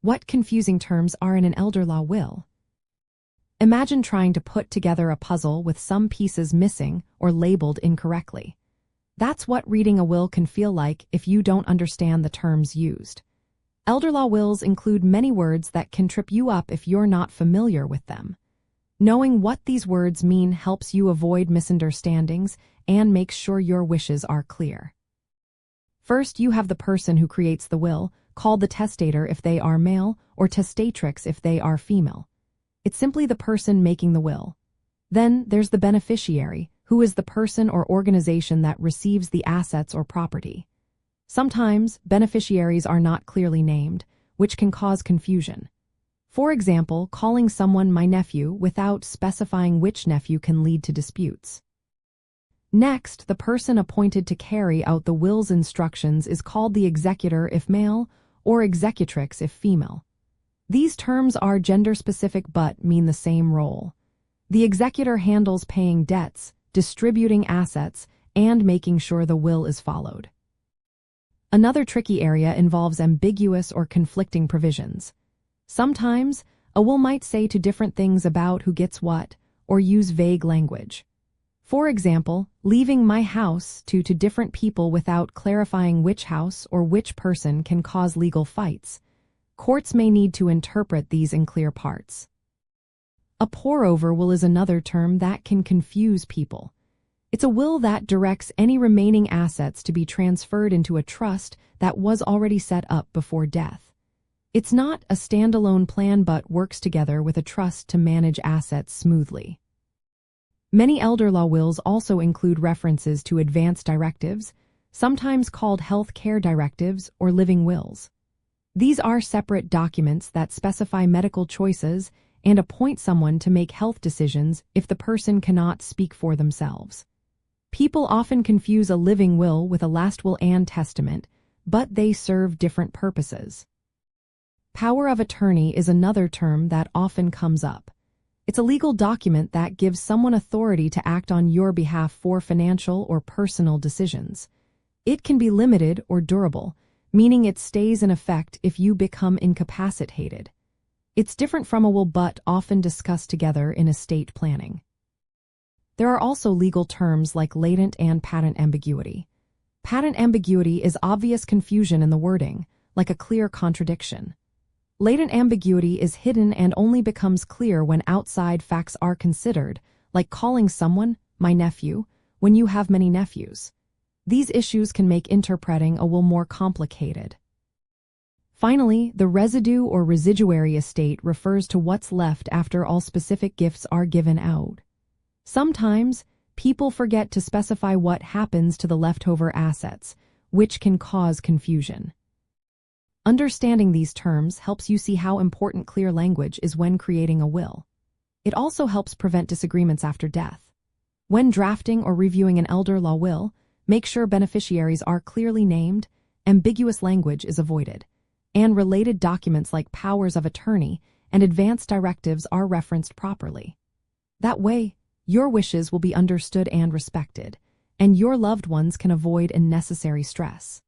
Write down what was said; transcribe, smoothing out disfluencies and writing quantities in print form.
What confusing terms are in an elder law will? Imagine trying to put together a puzzle with some pieces missing or labeled incorrectly. That's what reading a will can feel like if you don't understand the terms used. Elder law wills include many words that can trip you up if you're not familiar with them. Knowing what these words mean helps you avoid misunderstandings and makes sure your wishes are clear. First, you have the person who creates the will, called the testator if they are male, or testatrix if they are female. It's simply the person making the will. Then there's the beneficiary, who is the person or organization that receives the assets or property. Sometimes, beneficiaries are not clearly named, which can cause confusion. For example, calling someone my nephew without specifying which nephew can lead to disputes. Next, the person appointed to carry out the will's instructions is called the executor if male, or executrix if female. These terms are gender-specific but mean the same role. The executor handles paying debts, distributing assets, and making sure the will is followed. Another tricky area involves ambiguous or conflicting provisions. Sometimes, a will might say two different things about who gets what, or use vague language. For example, leaving my house to different people without clarifying which house or which person can cause legal fights. Courts may need to interpret these in clear parts. A pour-over will is another term that can confuse people. It's a will that directs any remaining assets to be transferred into a trust that was already set up before death. It's not a standalone plan but works together with a trust to manage assets smoothly. Many elder law wills also include references to advance directives, sometimes called health care directives or living wills. These are separate documents that specify medical choices and appoint someone to make health decisions if the person cannot speak for themselves. People often confuse a living will with a last will and testament, but they serve different purposes. Power of attorney is another term that often comes up. It's a legal document that gives someone authority to act on your behalf for financial or personal decisions. It can be limited or durable, meaning it stays in effect if you become incapacitated. It's different from a will but often discussed together in estate planning. There are also legal terms like latent and patent ambiguity. Patent ambiguity is obvious confusion in the wording, like a clear contradiction. Latent ambiguity is hidden and only becomes clear when outside facts are considered, like calling someone my nephew when you have many nephews. These issues can make interpreting a will more complicated. Finally, the residue or residuary estate refers to what's left after all specific gifts are given out. Sometimes, people forget to specify what happens to the leftover assets, which can cause confusion. Understanding these terms helps you see how important clear language is when creating a will. It also helps prevent disagreements after death. When drafting or reviewing an elder law will, make sure beneficiaries are clearly named, ambiguous language is avoided, and related documents like powers of attorney and advance directives are referenced properly. That way, your wishes will be understood and respected, and your loved ones can avoid unnecessary stress.